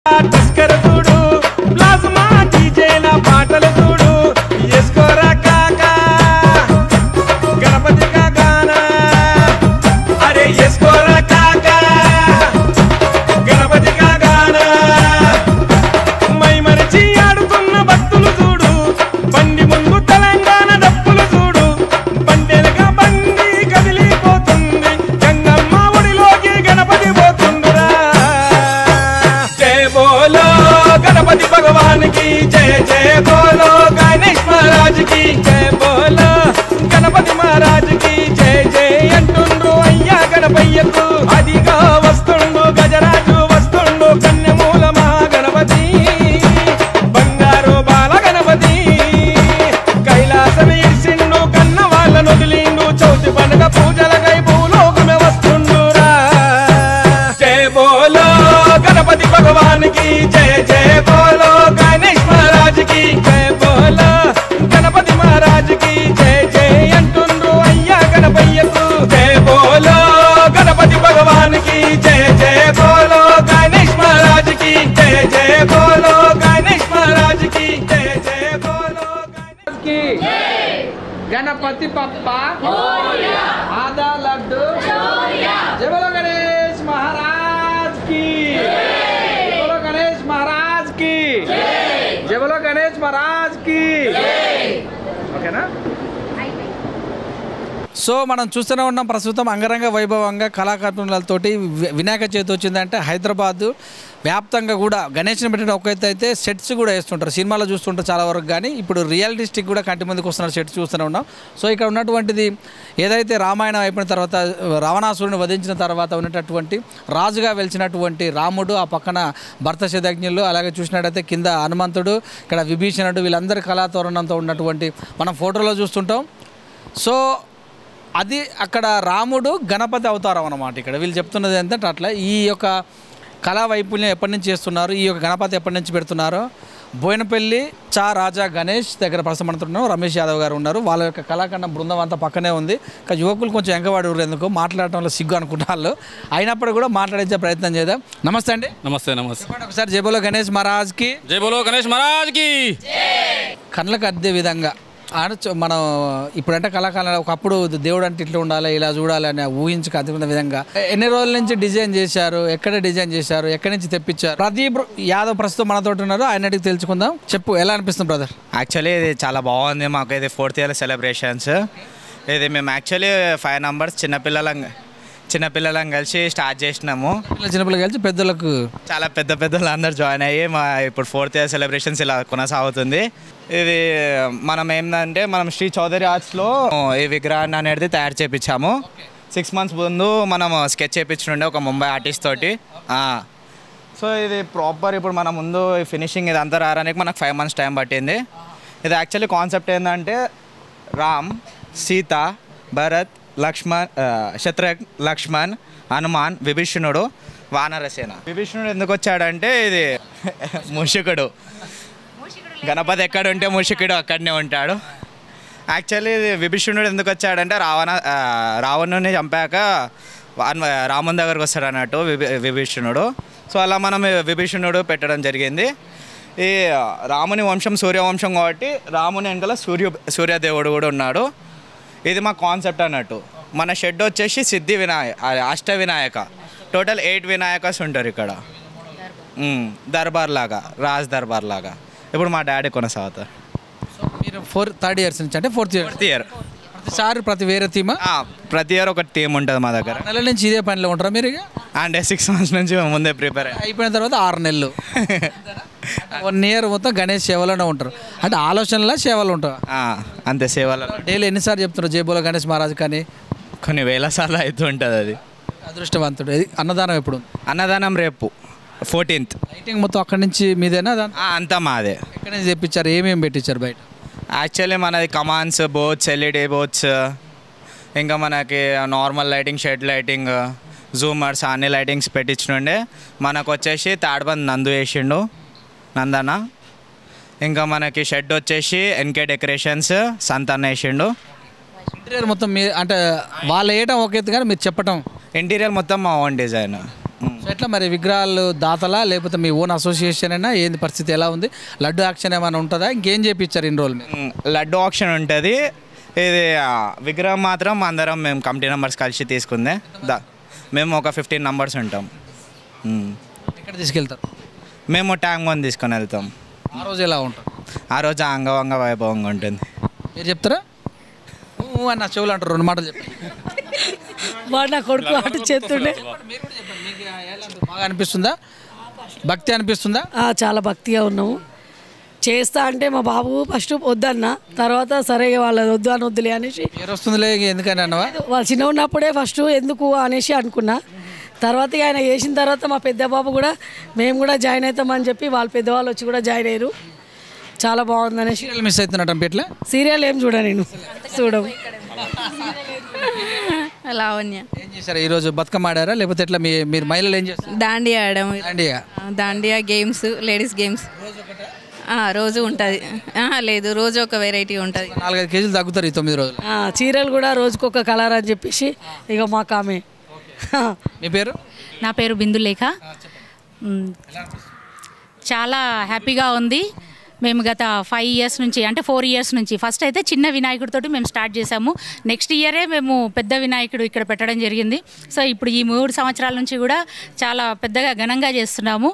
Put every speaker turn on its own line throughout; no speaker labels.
Tusker చూడు plasma డీజేల పాటలు చూడు ఎస్కోరా కాకా గణపతి కాకానా అరే ఎస్కోరా కాకా గణపతి కాకానా మై మరిచి ఆడుతున్న భక్తులు చూడు బండి ముందు తెలంగాణ డప్పులు చూడు బండెలుగా బండి కదిలిపోతుంది గంగమ్మ ఒడిలోకి గణపతి పోతుండురా జై బోలో गणपति भगवान की जय जय बोलो गणेश महाराज की जय बोलो गणपति महाराज की जय जय अंटुंडु अय्या गणपయ్యకు అదిగా వస్తుండు గజరాజు వస్తుండు కన్యమూల మహాగణపతి బంగారు బాల గణపతి కైలాసం ఇర్సిండు కన్న వాళ్ళను వదిలిండు చౌతి పండుగ పూజలకై భూలోకమే వస్తుండురా జై బోలో गणपति भगवान की जय जय बोलो गणेश महाराज की जय बोलो गणपति महाराज की जय जय अंटुंडु अय्या गणपయ్యకు जय बोलो गणपति भगवान की जय जय बोलो गणेश महाराज की जय जय बोलो गणेश महाराज की जय जय बोलो
की गणपति पप्पा मोरया आधा लड्डू चोरिया जय बोलो गणेश महाराज की जय बोलो गणेश महाराज की जय बोलो गणेश महाराज की ఓకేనా సో మనం చూస్తూనే ఉన్నాం ప్రస్తుతం అంగరంగ వైభవంగా కళాకారులతోటి వినాయక చవితి వచ్చిందంటే హైదరాబాద్ వ్యాప్తంగా కూడా గణేష్ని పెట్టిన ఒక అయితే సెట్స్ కూడా వేస్తుంటారు సినిమాలో చూస్తుంటారు చాలా వరకు కానీ ఇప్పుడు రియలిస్టిక్ కూడా కంటి ముందుకు వస్తున్న సెట్స్ చూస్తూనే ఉన్నాం సో ఇక్కడ ఉన్నటువంటిది ఏదైతే రామాయణం అయిపోయిన తర్వాత రావణాసురుని వధించిన తర్వాత ఉన్నటువంటి రాజుగా వెలిచినటువంటి రాముడు ఆ పక్కన భర్త శతజ్ఞులు అలాగే చూసినట్టయితే కింద హనుమంతుడు ఇక్కడ విభీషణుడు వీళ్ళందరి కళాతోరణంతో ఉన్నటువంటి మనం ఫోటోలో చూస్తుంటాం సో అది అక్కడ రాముడు గణపతి అవతారం అన్నమాట ఇక్కడ వీళ్ళు చెప్తున్నది ఏంటంటే అట్లా ఈ యొక్క కళా వైపుల్యం ఎప్పటి నుంచి చేస్తున్నారు ఈ యొక్క గణపతి ఎప్పటి నుంచి పెడుతున్నారు బోయినపల్లి చా రాజా గణేష్ దగ్గర ప్రస్తుతం రమేష్ యాదవ్ గారు ఉన్నారు వాళ్ళ యొక్క కళాఖండ బృందం అంతా పక్కనే ఉంది ఇంకా యువకులు కొంచెం ఎంకవాడి ఎందుకు మాట్లాడటంలో సిగ్గు అనుకుంటారు అయినప్పుడు కూడా మాట్లాడించే ప్రయత్నం చేద్దాం నమస్తే అండి
నమస్తే నమస్తే
ఒకసారి జై బోలో గణేష్ మహారాజ్కి
జై బోలో గణేష్ మహారాజ్కి
కళ్ళకు అద్దే విధంగా మనం ఇప్పుడంటే కళాకారులు ఒకప్పుడు దేవుడు అంటే ఇట్లా ఉండాలి ఇలా చూడాలి అని ఊహించుకు అతుకున్న విధంగా ఎన్ని రోజుల నుంచి డిజైన్ చేశారు ఎక్కడ డిజైన్ చేశారు ఎక్కడి నుంచి తెప్పించారు ప్రదీప్ యాదవ్ ప్రస్తుతం మనతో ఉన్నారు ఆయన అడిగి తెలుసుకుందాం చెప్పు ఎలా అనిపిస్తుంది బ్రదర్
యాక్చువల్లీ ఇది చాలా బాగుంది మాకు ఇది 4th ఇయర్ సెలబ్రేషన్స్ ఇది మేము యాక్చువల్లీ 5 నంబర్స్ చిన్నపిల్లలం కలిసి స్టార్ట్ చేసినాము
చిన్నపిల్లలు కలిసి పెద్దలకు
చాలా పెద్దలు అందరు జాయిన్ అయ్యి మా ఇప్పుడు 4th ఇయర్ సెలబ్రేషన్స్ ఇలా కొనసాగుతుంది ఇది మనం ఏంటంటే మనం శ్రీ చౌదరి ఆర్ట్స్లో ఈ విగ్రహాన్ని అనేది తయారు చేయించాము 6 months ముందు మనం స్కెచ్ చేయించుండే ఒక ముంబై ఆర్టిస్ట్ తోటి సో ఇది ప్రాపర్ ఇప్పుడు మన ముందు ఫినిషింగ్ ఇదంతా రావడానికి మనకు 5 months టైం పట్టింది ఇది యాక్చువల్లీ కాన్సెప్ట్ ఏంటంటే రామ్ సీత భరత్ లక్ష్మణ్ హనుమాన్ విభీషణుడు వానరసేన విభీషణుడు ఎందుకు వచ్చాడంటే ఇది మూషికుడు గణపతి ఎక్కడ ఉంటే మూషికుడు అక్కడనే ఉంటాడు యాక్చువల్లీ ఇది విభీషణుడు ఎందుకు వచ్చాడంటే రావణుని చంపాక రాముని దగ్గరకు వస్తాడు అన్నట్టు విభీషణుడు సో అలా మనం విభీషణుడు పెట్టడం జరిగింది ఈ రాముని వంశం సూర్యవంశం కాబట్టి రాముని వెనకాల సూర్యదేవుడు కూడా ఉన్నాడు ఇది మా కాన్సెప్ట్ అన్నట్టు మన షెడ్ వచ్చేసి సిద్ధి అష్ట వినాయక టోటల్ 8 వినాయకస్ ఉంటారు ఇక్కడ దర్బార్ లాగా రాజ్ దర్బార్ లాగా ఇప్పుడు మా డాడీ కొనసాగుతారు
మీరు 3rd ఇయర్స్ నుంచి అంటే 4th ఇయర్ ప్రతిసారి వేరే థీమ్
ప్రతి ఇయర్ ఒక థీమ్ ఉంటుంది మా దగ్గర
నెలల నుంచి ఇదే పనిలో ఉంటారా మీరు
అంటే 6 months నుంచి ముందే ప్రిపేర్
అయిపోయిన తర్వాత 6 నెలలు 1 year మొత్తం గణేష్ సేవలోనే ఉంటారు అంటే ఆలోచనలో సేవలు ఉంటారు
అంతే సేవలు
డైలీ ఎన్నిసార్లు చెప్తున్నారు జై బోలో గణేష్ మహారాజ్ కానీ
కొన్ని వేల సార్లు అవుతూ ఉంటుంది అది
అదృష్టవంతుడు అన్నదానం ఎప్పుడు
అన్నదానం రేపు 14th
లైటింగ్ మొత్తం అక్కడి నుంచి మీదేనా
అంతా మాదే
ఎక్కడి నుంచి తెప్పించారు ఏమేమి పెట్టించారు బయట
యాక్చువల్లీ మనది కమాన్స్ బోట్స్ ఎల్ఈడి బోట్స్ ఇంకా మనకి నార్మల్ లైటింగ్ షెడ్ లైటింగ్ జూమర్స్ అన్ని లైటింగ్స్ పెట్టించుండే మనకు వచ్చేసి తాడ్బంద్ నందు వేసిండు నందన ఇంకా మనకి షెడ్ వచ్చేసి ఎన్కే డెకరేషన్స్ సంతన్న వేసిండు
ఇంటీరియర్ మొత్తం మీ అంటే వాళ్ళు వేయటం ఒక ఎత్తు కానీ మీరు చెప్పటం
ఇంటీరియర్ మొత్తం మా ఓన్ డిజైన్
సో ఎట్లా మరి విగ్రహాలు దాతలా లేకపోతే మీ ఓన్ అసోసియేషన్ అయినా ఏంది పరిస్థితి ఎలా ఉంది? లడ్డు యాక్షన్ ఏమైనా ఉంటుందా? ఇంకేం చేయించారు ఇన్ని రోజులు మీరు?
లడ్డు ఆప్షన్ ఉంటుంది. ఇది విగ్రహం మాత్రం అందరం మేము కమిటీ మెంబర్స్ కలిసి తీసుకుందే. మేము ఒక 15 మెంబర్స్ ఉంటాం.
ఎక్కడ తీసుకెళ్తారు?
మేము ట్యాంక్ బండ్ తీసుకొని వెళ్తాం.
ఆ రోజు ఎలా ఉంటుంది?
ఆ రోజు అంగవంగ వైభవంగా ఉంటుంది.
మీరు చెప్తారా? అన్న చెవులు అంటారు, 2 మాటలు చెప్పండి.
వాడు నా కొడుకు అటు చేస్తుండే.
బాగా అనిపిస్తుందా? భక్తి అనిపిస్తుందా?
చాలా భక్తిగా ఉన్నాము. చేస్తా అంటే మా బాబు ఫస్ట్ వద్దన్న, తర్వాత సరే వాళ్ళు వద్దు అని వద్దులే అనేసి.
పేరు వస్తుందిలే ఎందుకని అన్నవా?
వాళ్ళు చిన్న ఉన్నప్పుడే ఫస్ట్ ఎందుకు అనేసి అనుకున్నా. తర్వాత ఆయన చేసిన తర్వాత మా పెద్ద బాబు కూడా మేము కూడా జాయిన్ అవుతామని చెప్పి వాళ్ళ పెద్దవాళ్ళు వచ్చి కూడా జాయిన్ అయ్యారు. చాలా బాగుంది అనేసి.
సీరియల్ మిస్ అవుతున్నట్టు ఎట్లా?
సీరియల్ ఏం చూడ నేను చూడము.
లావణ్య.
ఏం చేశారు ఈరోజు? బతుకమ్మ ఆడారా లేకపోతే ఎట్లా? మీరు మహిళలు ఏం చేస్తారు?
దాండియా ఆడాము. దాండియా గేమ్స్, లేడీస్ గేమ్స్ రోజు ఉంటుంది. లేదు, రోజు ఒక వెరైటీ ఉంటుంది.
4-5 కేజీలు తగ్గుతారు ఈ 9 రోజులు.
చీరలు కూడా రోజుకొక కలర్ అని చెప్పేసి ఇక మాకు ఆమె.
మీ పేరు?
నా పేరు బిందులేఖ. చాలా హ్యాపీగా ఉంది. మేము గత 5 ఇయర్స్ నుంచి అంటే 4 ఇయర్స్ నుంచి ఫస్ట్ అయితే చిన్న వినాయకుడితోటి మేము స్టార్ట్ చేసాము. నెక్స్ట్ ఇయరే మేము పెద్ద వినాయకుడు ఇక్కడ పెట్టడం జరిగింది. సో ఇప్పుడు ఈ 3 సంవత్సరాల నుంచి కూడా చాలా పెద్దగా ఘనంగా చేస్తున్నాము.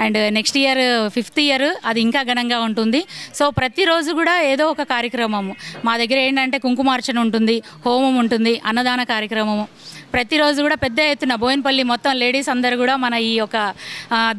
And next year 5th year అది ఇంకా ఘనంగా ఉంటుంది. సో ప్రతిరోజు కూడా ఏదో ఒక కార్యక్రమము మా దగ్గర ఏంటంటే కుంకుమార్చన ఉంటుంది, హోమం ఉంటుంది, అన్నదాన కార్యక్రమము. ప్రతిరోజు కూడా పెద్ద ఎత్తున బోయినపల్లి మొత్తం లేడీస్ అందరూ కూడా మన ఈ యొక్క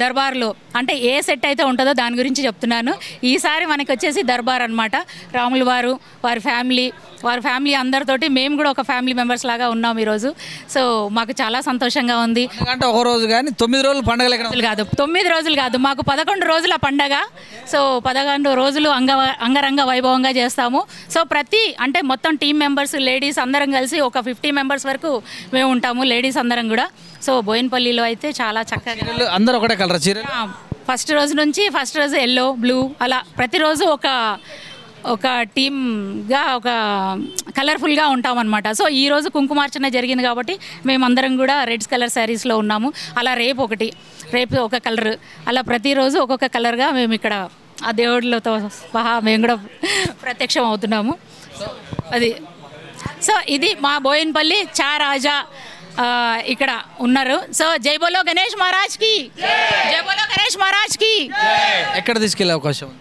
దర్బార్లో అంటే ఏ సెట్ అయితే ఉంటుందో దాని గురించి చెప్తున్నాను. ఈసారి మనకి వచ్చేసి దర్బార్ అనమాట. రాములు వారు వారి ఫ్యామిలీ అందరితోటి మేము కూడా ఒక ఫ్యామిలీ మెంబర్స్ లాగా ఉన్నాం ఈరోజు. సో మాకు చాలా సంతోషంగా ఉంది.
అంటే ఒక రోజు కానీ 9 రోజులు పండుగలు
కాదు, 9 రోజులు కాదు, మాకు 11 రోజుల పండగ. సో 11 రోజులు అంగరంగ వైభవంగా చేస్తాము. సో అంటే మొత్తం టీం మెంబర్స్ లేడీస్ అందరం కలిసి ఒక 50 మెంబర్స్ వరకు మేము ఉంటాము, లేడీస్ అందరం కూడా. సో బోయినపల్లిలో అయితే చాలా చక్కగా
అందరూ ఒకటే కలర్ చీరలు.
ఫస్ట్ రోజు ఎల్లో, బ్లూ అలా ప్రతిరోజు ఒక టీమ్గా ఒక కలర్ఫుల్గా ఉంటామన్నమాట. సో ఈరోజు కుంకుమార్చన జరిగింది కాబట్టి మేమందరం కూడా రెడ్ కలర్ శారీస్లో ఉన్నాము. అలా రేపు ఒక కలర్, అలా ప్రతిరోజు ఒక్కొక్క కలర్గా మేము ఇక్కడ ఆ దేవుళ్ళతో సహా మేము కూడా ప్రత్యక్షం అవుతున్నాము. అది సో ఇది మా బోయినపల్లి చా రాజా ఇక్కడ ఉన్నారు. సో జై బోలో గణేష్ మహారాజ్కి, జై బోలో గణేష్ మహారాజ్కి.
ఎక్కడ తీసుకెళ్ళే అవకాశం ఉంది?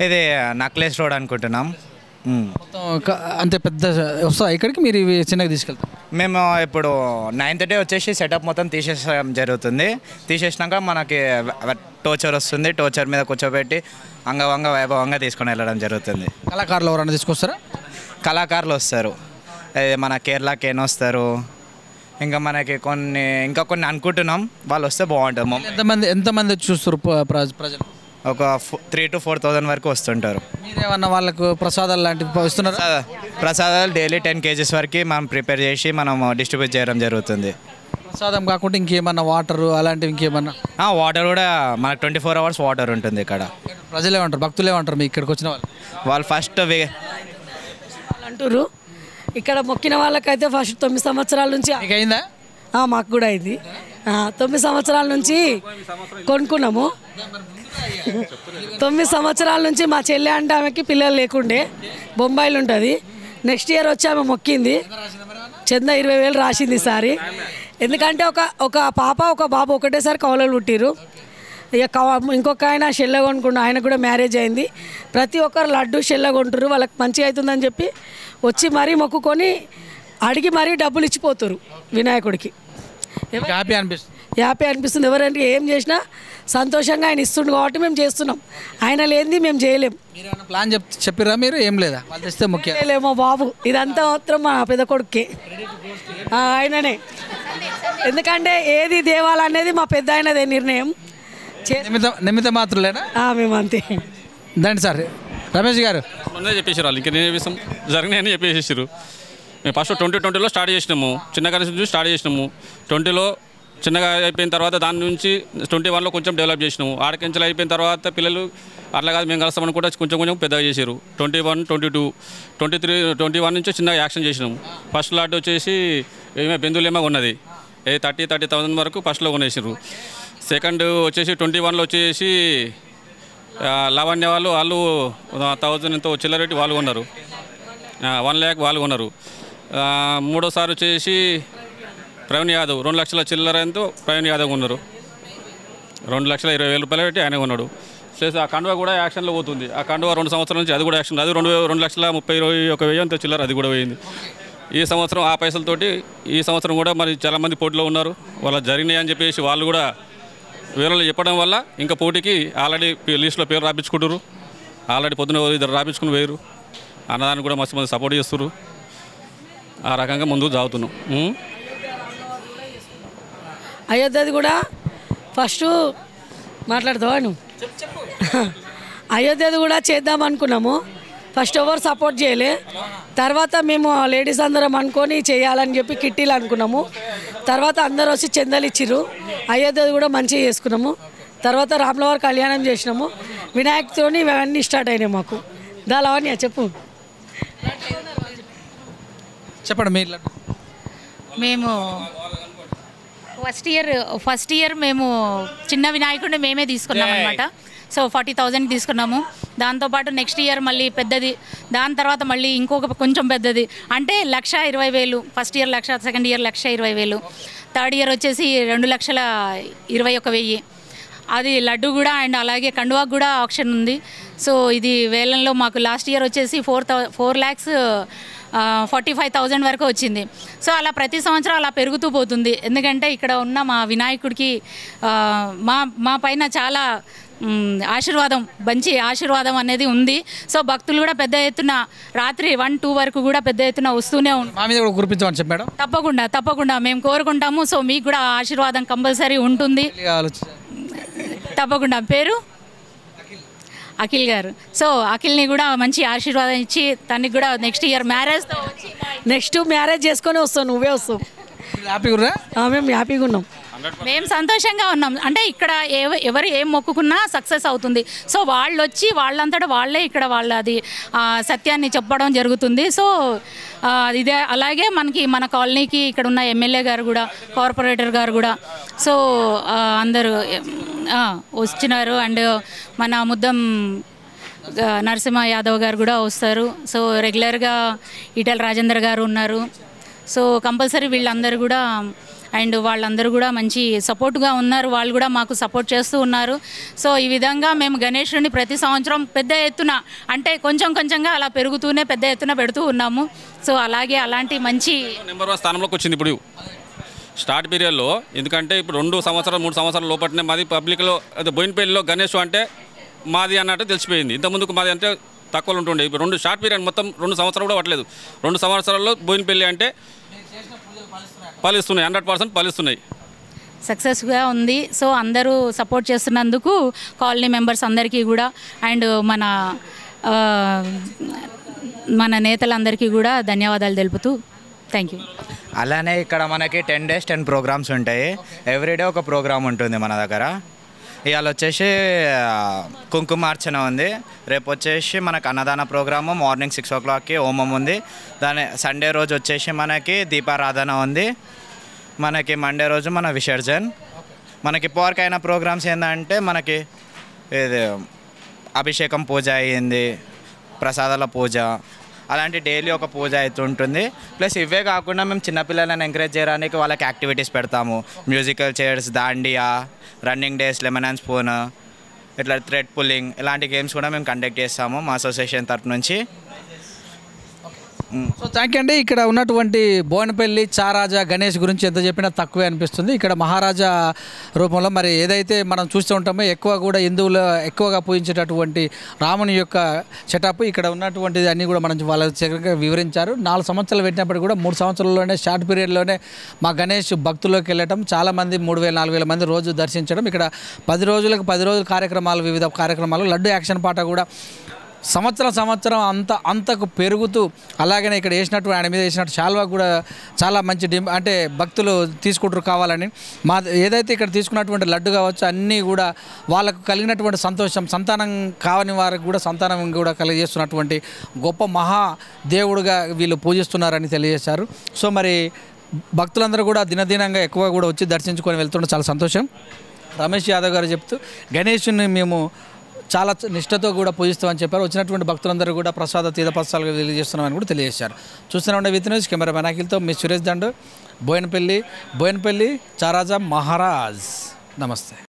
ఇది నక్లెస్ రోడ్ అనుకుంటున్నాం.
అంతే పెద్ద వస్తా ఇక్కడికి మీరు ఇవి చిన్నగా తీసుకెళ్తాం.
మేము ఇప్పుడు 9th డే వచ్చేసి సెటప్ మొత్తం తీసేసడం జరుగుతుంది. తీసేసినాక మనకి టోచర్ వస్తుంది. టోచర్ మీద కూర్చోబెట్టి అంగవంగ వైభవంగా తీసుకొని వెళ్ళడం జరుగుతుంది.
కళాకారులు ఎవరైనా తీసుకొస్తారా?
కళాకారులు వస్తారు. మన కేరళ కేన్ వస్తారు. ఇంకా మనకి కొన్ని అనుకుంటున్నాం, వాళ్ళు వస్తే బాగుంటుంది.
ఎంతమంది చూస్తారు ప్రజలు?
ఒక 3,000 to 4,000 వరకు వస్తుంటారు.
మీరేమన్నా వాళ్ళకు ప్రసాదాలు లాంటివి ఇస్తున్నారు?
ప్రసాదాలు డైలీ 10 kgs వరకు మనం ప్రిపేర్ చేసి మనం డిస్ట్రిబ్యూట్ చేయడం జరుగుతుంది.
ప్రసాదం కాకుండా ఇంకేమన్నా వాటర్ అలాంటివి ఇంకేమన్నా?
వాటర్ కూడా మనకు 24 hours వాటర్ ఉంటుంది ఇక్కడ.
ప్రజలు ఏమంటారు, భక్తులు ఏమంటారు మీ ఇక్కడికి వచ్చిన
వాళ్ళు ఫస్ట్
అంటారు ఇక్కడ మొక్కిన వాళ్ళకైతే ఫస్ట్ 9 సంవత్సరాల నుంచి
అయిందా?
మాకు కూడా అయింది. 9 సంవత్సరాల నుంచి కొనుక్కున్నాము. 9 సంవత్సరాల నుంచి మా చెల్లె అంటే ఆమెకి పిల్లలు లేకుండే బొంబాయిలో ఉంటుంది. నెక్స్ట్ ఇయర్ వచ్చి ఆమె మొక్కింది, చందా 20,000 రాసింది ఈసారి. ఎందుకంటే ఒక పాప ఒక బాబు ఒకటేసారి కవలలు పుట్టిరు. ఇక ఇంకొక ఆయన షెల్ల కొనుక్కుండు, ఆయన కూడా మ్యారేజ్ అయింది. ప్రతి ఒక్కరు లడ్డు షెల్ల కొంటారు, వాళ్ళకి మంచిగా అవుతుందని చెప్పి వచ్చి మరీ మొక్కుకొని అడిగి మరీ డబ్బులు ఇచ్చిపోతారు వినాయకుడికి. హ్యాపీ అనిపిస్తుంది. ఎవరంటే ఏం చేసినా సంతోషంగా ఆయన ఇస్తుండు కాబట్టి మేము చేస్తున్నాం. ఆయన లేనిది మేము చేయలేం.
ప్లాన్ చెప్పిరా మీరు? ఏం లేదా?
మా బాబు ఇదంతా మాత్రం మా పెద్ద కొడుకే, ఆయననే. ఎందుకంటే ఏది దేవాలనేది మా పెద్ద ఆయనదే నిర్ణయం.
నిమిత్త మాత్రలేనా?
మేము అంతే.
దండి సార్. రమేష్ గారు
ముందే చెప్పేసారు వాళ్ళు, ఇంకా నేను విషయం జరిగినాయని చెప్పేసేసారు. మేము ఫస్ట్ 2020లో స్టార్ట్ చేసినాము, చిన్నగా నుంచి స్టార్ట్ చేసినాము. 20లో చిన్నగా అయిపోయిన తర్వాత దాని నుంచి 21లో కొంచెం డెవలప్ చేసినాము. ఆడకెంచలు అయిపోయిన తర్వాత పిల్లలు అట్లా కాదు మేము కలుస్తామని కూడా కొంచెం పెద్దగా చేశారు. 21, 22, 23, 21 నుంచి చిన్నగా యాక్షన్ చేసినాము. ఫస్ట్ లాట్ వచ్చేసి ఏమో బెందులేమో ఉన్నది. 30,000 వరకు ఫస్ట్లో కొనేసారు. సెకండ్ వచ్చేసి 21లో వచ్చేసి లావణ్య వాళ్ళు 1000 ఎంతో చిల్లరెట్టి వాళ్ళు కొన్నారు, 1 lakh వాళ్ళు కొన్నారు. మూడోసారి వచ్చేసి ప్రవీణ్ యాదవ్ 2 లక్షల చిల్లర ఎంతో ప్రవీణ్ యాదవ్ కొన్నారు, 2,20,000 పెట్టి ఆయన కొన్నాడు. ప్లస్ ఆ కండువా కూడా యాక్షన్లో పోతుంది. ఆ కండువా 2 సంవత్సరాల నుంచి అది కూడా యాక్షన్, అది 2,30,31,000 ఎంతో చిల్లర అది కూడా పోయింది. ఈ సంవత్సరం ఆ పైసలతోటి ఈ సంవత్సరం కూడా మరి చాలామంది పోటీలో ఉన్నారు. వాళ్ళ జరిగినాయి అని చెప్పేసి వాళ్ళు కూడా వివరాలు చెప్పడం వల్ల ఇంకా పోటీకి ఆల్రెడీ లిస్టులో పేరు రాపించుకుంటారు. ఆల్రెడీ పొద్దున ఇద్దరు రాపించుకుని వేరు. అన్నదాన్ని కూడా మస్తు మంది సపోర్ట్ చేస్తారు. ఆ రకంగా ముందుకు సాగుతున్నాం.
అయోధ్యది కూడా ఫస్ట్ మాట్లాడతావా నువ్వు? అయోధ్యది కూడా చేద్దాం అనుకున్నాము. ఫస్ట్ ఎవరు సపోర్ట్ చేయలే. తర్వాత మేము లేడీస్ అందరం అనుకొని చేయాలని చెప్పి కిట్టీలు అనుకున్నాము. తర్వాత అందరు వచ్చి చందాలు ఇచ్చిర్రు. అయోధ్యది కూడా మంచిగా చేసుకున్నాము. తర్వాత రాములవారి కళ్యాణం చేసినాము. వినాయకుతోని ఇవన్నీ స్టార్ట్ అయినాయి మాకు. దాని చెప్పు.
చెప్పండి మీరు.
మేము ఫస్ట్ ఇయర్ మేము చిన్న వినాయకుడిని మేమే తీసుకున్నాం అనమాట. సో 40,000 తీసుకున్నాము. దాంతోపాటు నెక్స్ట్ ఇయర్ మళ్ళీ పెద్దది, దాని తర్వాత మళ్ళీ ఇంకొక కొంచెం పెద్దది, అంటే 1,20,000. First year 1,00,000, second year 1,20,000, third year వచ్చేసి 2,21,000. అది లడ్డు కూడా అండ్ అలాగే కండువాకు కూడా ఆప్షన్ ఉంది. సో ఇది వేలంలో మాకు లాస్ట్ ఇయర్ వచ్చేసి 4,45,000 వరకు వచ్చింది. సో అలా ప్రతి సంవత్సరం అలా పెరుగుతూ పోతుంది. ఎందుకంటే ఇక్కడ ఉన్న మా వినాయకుడికి మా పైన చాలా ఆశీర్వాదం, మంచి ఆశీర్వాదం అనేది ఉంది. సో భక్తులు కూడా పెద్ద ఎత్తున రాత్రి 1-2 వరకు కూడా పెద్ద ఎత్తున వస్తూనే
ఉంటారు.
తప్పకుండా మేము కోరుకుంటాము. సో మీకు కూడా ఆశీర్వాదం కంపల్సరీ ఉంటుంది. తప్పకుండా. పేరు అఖిల్ గారు. సో అఖిల్ని కూడా మంచి ఆశీర్వాదం ఇచ్చి తనకి కూడా నెక్స్ట్ ఇయర్ మ్యారేజ్ చేసుకొని వస్తావు. నువ్వే వస్తావు. మేము హ్యాపీగా ఉన్నాం. మేము సంతోషంగా ఉన్నాం. అంటే ఇక్కడ ఎవరు ఏం మొక్కుకున్నా సక్సెస్ అవుతుంది. సో వాళ్ళు వచ్చి వాళ్ళంతటా వాళ్ళే ఇక్కడ అది సత్యాన్ని చెప్పడం జరుగుతుంది. సో ఇదే అలాగే మన కాలనీకి ఇక్కడ ఉన్న ఎమ్మెల్యే గారు కూడా, కార్పొరేటర్ గారు కూడా సో అందరూ వచ్చినారు. అండ్ మన ముద్దం నరసింహ యాదవ్ గారు కూడా వస్తారు. సో రెగ్యులర్గా ఈటెల రాజేందర్ గారు ఉన్నారు. సో కంపల్సరీ వీళ్ళందరూ కూడా అండ్ వాళ్ళందరూ కూడా మంచి సపోర్ట్గా ఉన్నారు. వాళ్ళు కూడా మాకు సపోర్ట్ చేస్తూ ఉన్నారు. సో ఈ విధంగా మేము గణేశుడిని ప్రతి సంవత్సరం పెద్ద ఎత్తున, అంటే కొంచెంగా అలా పెరుగుతూనే పెద్ద ఎత్తున పెడుతూ ఉన్నాము. సో అలాగే అలాంటి మంచి
నెంబర్ 1 స్థానంలోకి వచ్చింది ఇప్పుడు స్టార్ట్ పీరియడ్లో. ఎందుకంటే ఇప్పుడు 2 సంవత్సరాలు 3 సంవత్సరాల లోపలనే మాది పబ్లిక్లో అదే బోయినపల్లిలో గణేష్ అంటే మాది అన్నట్టు తెలిసిపోయింది. ఇంతకుముందుకు మాది అంటే తక్కువలో ఉంటుండే. ఇప్పుడు 2 షార్ట్ పీరియడ్ మొత్తం 2 సంవత్సరాలు కూడా పట్టలేదు. 2 సంవత్సరాల్లో బోయినపల్లి అంటే ఫలిస్తున్నాయి, 100% ఫలిస్తున్నాయి.
సక్సెస్గా ఉంది. సో అందరూ సపోర్ట్ చేస్తున్నందుకు కాలనీ మెంబర్స్ అందరికీ కూడా అండ్ మన నేతలందరికీ కూడా ధన్యవాదాలు తెలుపుతూ థ్యాంక్ యూ.
అలానే ఇక్కడ మనకి 10 days 10 ప్రోగ్రామ్స్ ఉంటాయి. ఎవ్రీడే ఒక ప్రోగ్రామ్ ఉంటుంది మన దగ్గర. ఇవాళ వచ్చేసి కుంకుమార్చన ఉంది. రేపు వచ్చేసి మనకు అన్నదాన ప్రోగ్రాము మార్నింగ్ 6 o'clockకి హోమం ఉంది. సండే రోజు వచ్చేసి మనకి దీపారాధన ఉంది. మనకి మండే రోజు మన విసర్జన్. మనకి ఇప్పటివరకు అయిన ప్రోగ్రామ్స్ ఏంటంటే మనకి ఇది అభిషేకం పూజ అయ్యింది, ప్రసాదాల పూజ, అలాంటి డైలీ ఒక పూజ అవుతుంటుంది. ప్లస్ ఇవే కాకుండా మేము చిన్నపిల్లలను ఎంకరేజ్ చేయడానికి వాళ్ళకి యాక్టివిటీస్ పెడతాము. Musical chairs, Dandiya, running days, lemon and spoon, ఇట్లా థ్రెడ్ పుల్లింగ్, ఇలాంటి గేమ్స్ కూడా మేము కండక్ట్ చేస్తాము మా అసోసియేషన్ తరఫు నుంచి.
సో థ్యాంక్ యూ అండి. ఇక్కడ ఉన్నటువంటి బోయినపల్లి చారాజా గణేష్ గురించి ఎంత చెప్పినా తక్కువే అనిపిస్తుంది. ఇక్కడ మహారాజా రూపంలో మరి ఏదైతే మనం చూస్తూ ఉంటామో ఎక్కువ కూడా హిందువులు ఎక్కువగా పూజించేటటువంటి రాముని యొక్క సెటప్ ఇక్కడ ఉన్నటువంటిది అన్నీ కూడా మనం వాళ్ళ చక్కగా వివరించారు. 4 సంవత్సరాలు పెట్టినప్పుడు కూడా 3 సంవత్సరాల్లోనే షార్ట్ పీరియడ్లోనే మా గణేష్ భక్తుల్లోకి వెళ్ళటం, చాలామంది 3,000-4,000 మంది రోజు దర్శించడం, ఇక్కడ 10 రోజుల కార్యక్రమాలు, వివిధ కార్యక్రమాలు, లడ్డు యాక్షన్ పాట కూడా సంవత్సరం అంతకు పెరుగుతూ, అలాగనే ఇక్కడ వేసినట్టు ఆయన మీద వేసినట్టు శాల్వా కూడా చాలా మంచి అంటే భక్తులు తీసుకుంటారు కావాలని. ఏదైతే ఇక్కడ తీసుకున్నటువంటి లడ్డు కావచ్చు అన్నీ కూడా వాళ్ళకు కలిగినటువంటి సంతోషం, సంతానం కావని వారికి కూడా సంతానం కూడా కలిగజేస్తున్నటువంటి గొప్ప మహా దేవుడుగా వీళ్ళు పూజిస్తున్నారని తెలియజేశారు. సో మరి భక్తులందరూ కూడా దినదినంగా ఎక్కువ కూడా వచ్చి దర్శించుకొని వెళ్తుంటే చాలా సంతోషం. రమేష్ యాదవ్ గారు చెప్తూ గణేషుని మేము చాలా నిష్ఠతో కూడా పూజిస్తామని చెప్పారు. వచ్చినటువంటి భక్తులందరూ కూడా ప్రసాద తీర్థప్రసాదాలుగా తెలియజేస్తున్నామని కూడా తెలియజేశారు. చూస్తూనే ఉండే విత్ న్యూస్ కెమెరామెన్ అఖిల్తో మీ సురేష్ దండు, బోయనపల్లి చారాజా మహారాజ్. నమస్తే.